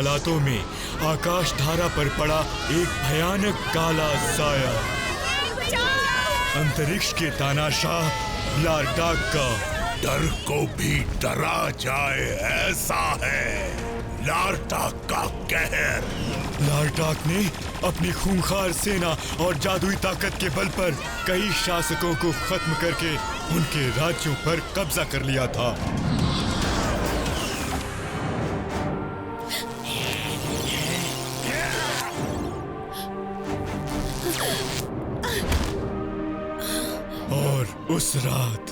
हालातों में आकाश धारा पर पड़ा एक भयानक काला साया। अंतरिक्ष के तानाशाह लार्टाक का डर को भी डरा जाए ऐसा है लार्टाक का कहर। लार्टाक ने अपनी खूंखार सेना और जादुई ताकत के बल पर कई शासकों को खत्म करके उनके राज्यों पर कब्जा कर लिया था। और उस रात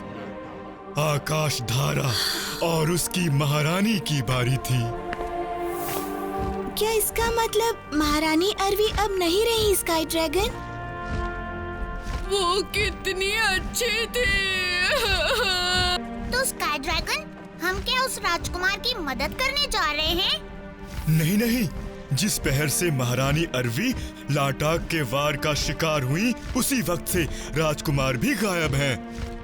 आकाश धारा और उसकी महारानी की बारी थी। क्या इसका मतलब महारानी अरवी अब नहीं रही स्काई ड्रैगन? वो कितनी अच्छी थी। तो स्काई ड्रैगन, हम क्या उस राजकुमार की मदद करने जा रहे हैं? नहीं नहीं, जिस पहर से महारानी अरवी लार्टाक के वार का शिकार हुई, उसी वक्त से राजकुमार भी गायब हैं।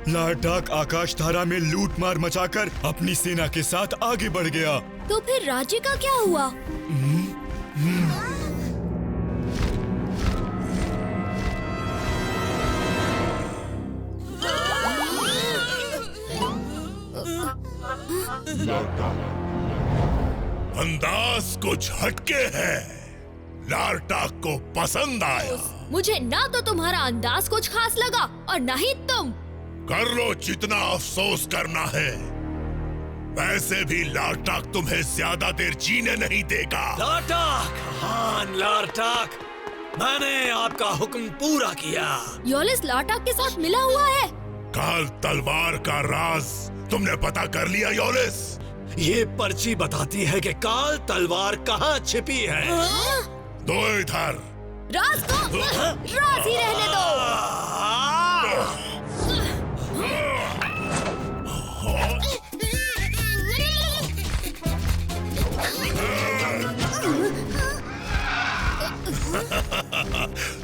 लार्टाक आकाश धारा में लूट मार मचाकर अपनी सेना के साथ आगे बढ़ गया। तो फिर राज्य का क्या हुआ? अंदाज कुछ हटके है। लार्टाक को पसंद आया। मुझे ना तो तुम्हारा अंदाज कुछ खास लगा और ना ही तुम। कर लो जितना अफसोस करना है, वैसे भी लार्टाक तुम्हें ज्यादा देर जीने नहीं देगा। लार्टाक, हाँ लार्टाक, मैंने आपका हुक्म पूरा किया। योलिस लार्टाक के साथ मिला हुआ है। काल तलवार का राज तुमने पता कर लिया योलिस? ये पर्ची बताती है कि काल तलवार कहाँ छिपी है। दो इधर। राज को राज ही रहने दो।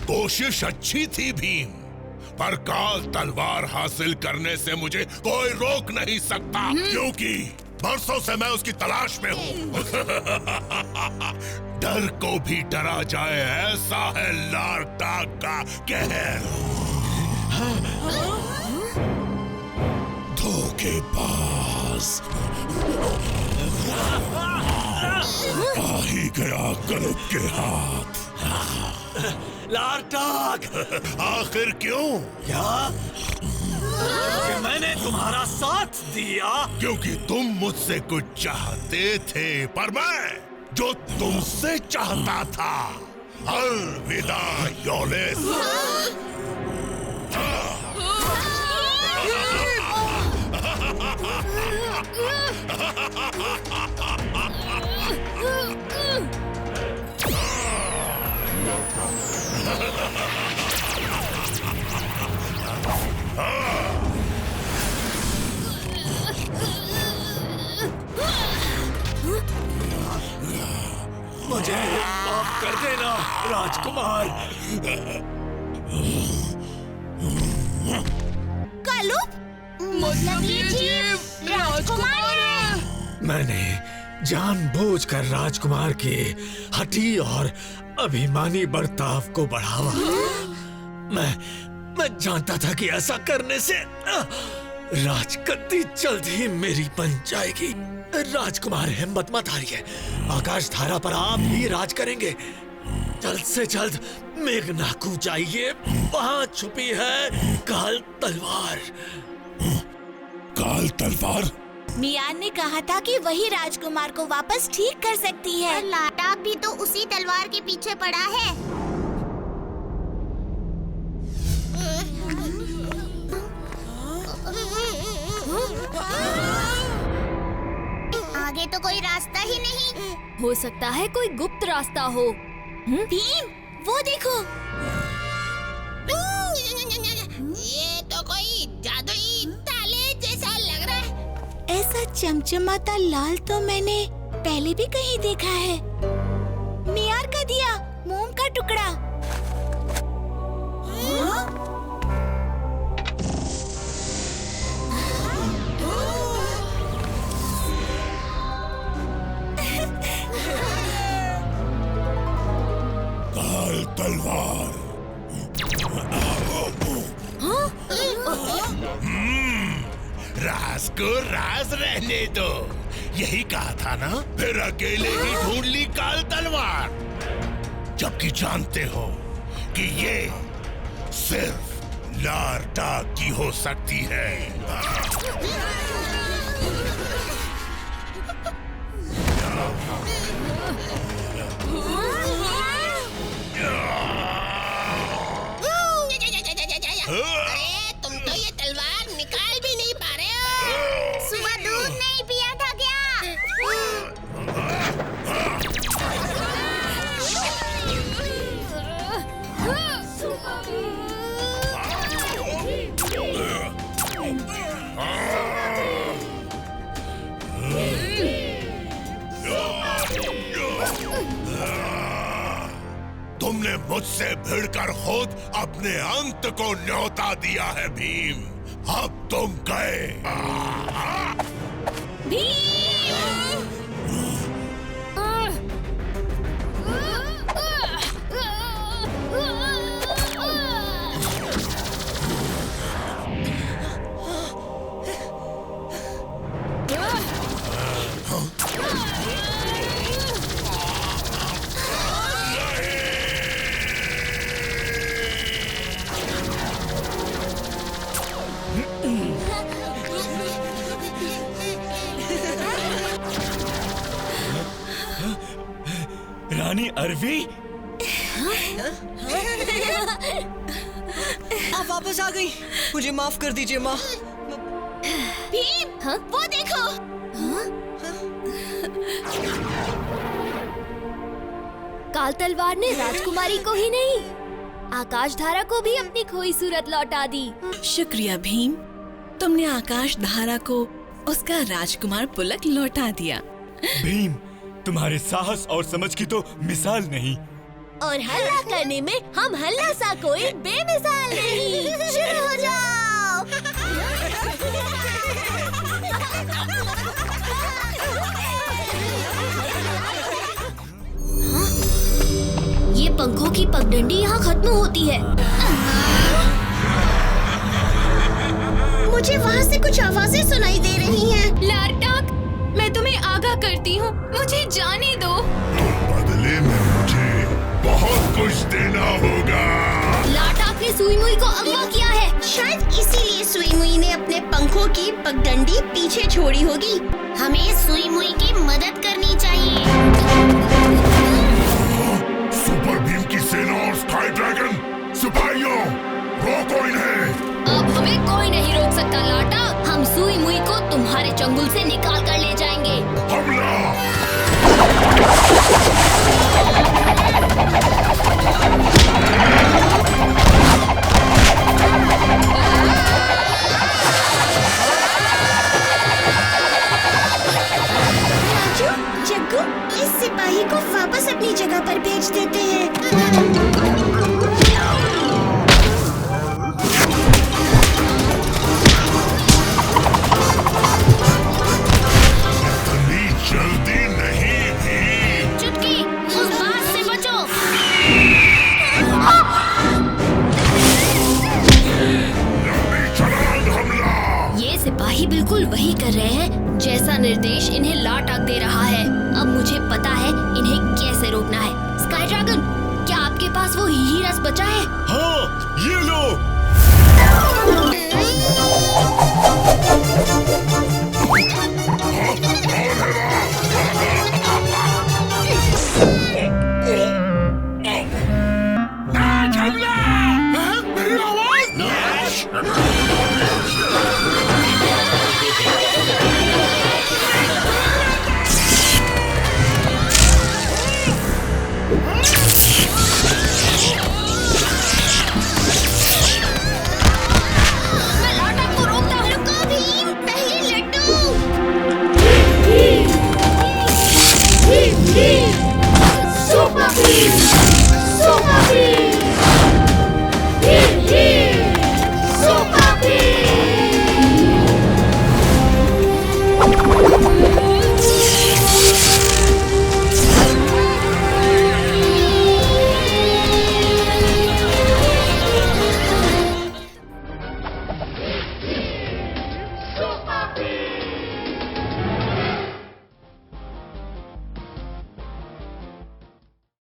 कोशिश अच्छी थी भीम, पर काल तलवार हासिल करने से मुझे कोई रोक नहीं सकता, क्योंकि बरसों से मैं उसकी तलाश में हूँ। डर को भी डरा जाए ऐसा है लार्टाक का कहर। धोखेबाज, आ ही गया गलत के हाथ। लार्टाक, आखिर क्यों? क्या कि मैंने तुम्हारा साथ दिया? क्योंकि तुम मुझसे कुछ चाहते थे, पर मैं जो तुमसे चाहता था। अलविदा योलिस। मुझे माफ कर देना राजकुमार। कालू, मतलब ये जीव राजकुमार है। मैंने जानबूझकर राजकुमार के हठी और अभिमानी बर्ताव को बढ़ावा। मैं जानता था कि ऐसा करने से राजगद्दी जल्द ही मेरी बन जाएगी। राजकुमार, हिम्मत मत हारिए। आकाश धारा पर आप ही राज करेंगे। जल्द से जल्द मेघनाकू जाइए, वहां छुपी है काल तलवार। काल तलवार? मियान ने कहा था कि वही राजकुमार को वापस ठीक कर सकती है। और लार्टाक भी तो उसी तलवार के पीछे पड़ा है। आगे तो कोई रास्ता ही नहीं। हो सकता है कोई गुप्त रास्ता हो। भीम, वो देखो। ये तो कोई जादुई ताले जैसा लग रहा है। ऐसा चमचमाता लाल तो मैंने पहले भी कहीं देखा है। मियार का दिया, मोम का टुकड़ा। राज को राज रहने दो, यही कहा था ना? फिर अकेले ही ढूंढ ली काल तलवार, जबकि जानते हो कि ये सिर्फ लार्टाक की हो सकती है। अरे तुम तो ये तलवार निकाल भी नहीं पा रहे हो। सुबह दूध नहीं पिया था क्या? तुमने मुझसे भिड़कर खुद अपने अंत को न्योता दिया है भीम। अब तुम गए। रानी अरवी, आप वापस आ गई। मुझे माफ कर दीजिए माँ। भीम, वो देखो। काल तलवार ने राजकुमारी को ही नहीं, आकाश धारा को भी अपनी खोई सूरत लौटा दी। शुक्रिया भीम, तुमने आकाश धारा को उसका राजकुमार पुलक लौटा दिया। भीम, तुम्हारे साहस और समझ की तो मिसाल नहीं। और हल्ला करने में हम हल्ला सा कोई बेमिसाल नहीं। शुरू हो जाओ। ये पंखों की पगडंडी यहाँ खत्म होती है। मुझे वहाँ से कुछ आवाजें सुनाई दे रही हैं। लार्टाक, मैं तुम्हें आगाह करती हूँ, मुझे जाने दो। बदले में मुझे बहुत कुछ देना होगा। लार्टाक ने सुई मुई को अगवा किया है। शायद इसीलिए सुई मुई ने अपने पंखों की पगडंडी पीछे छोड़ी होगी। हमें सुई मुई की मदद करनी चाहिए। सुपर भीम की सेना और स्काई ड्रैगन, सिपाहियों, रोको इन्हें। अब हमें कोई नहीं रोक सकता लार्टाक। हम सुई मुई को तुम्हारे चंगुल से निकाल कर ले जाएंगे। हमला! राजू, जग्गू, इस सिपाही को वापस अपनी जगह पर भेज देते हैं। जल्दी नहीं भीम। चुटकी, उस बात से बचो। छलांग हमला! ये सिपाही बिल्कुल वही कर रहे हैं जैसा निर्देश इन्हें लार्टाक दे रहा है। अब मुझे पता है इन्हें कैसे रोकना है। स्काई ड्रैगन, क्या आपके पास वो ही रस बचा है? हाँ, ये लो। मेरी आवाज!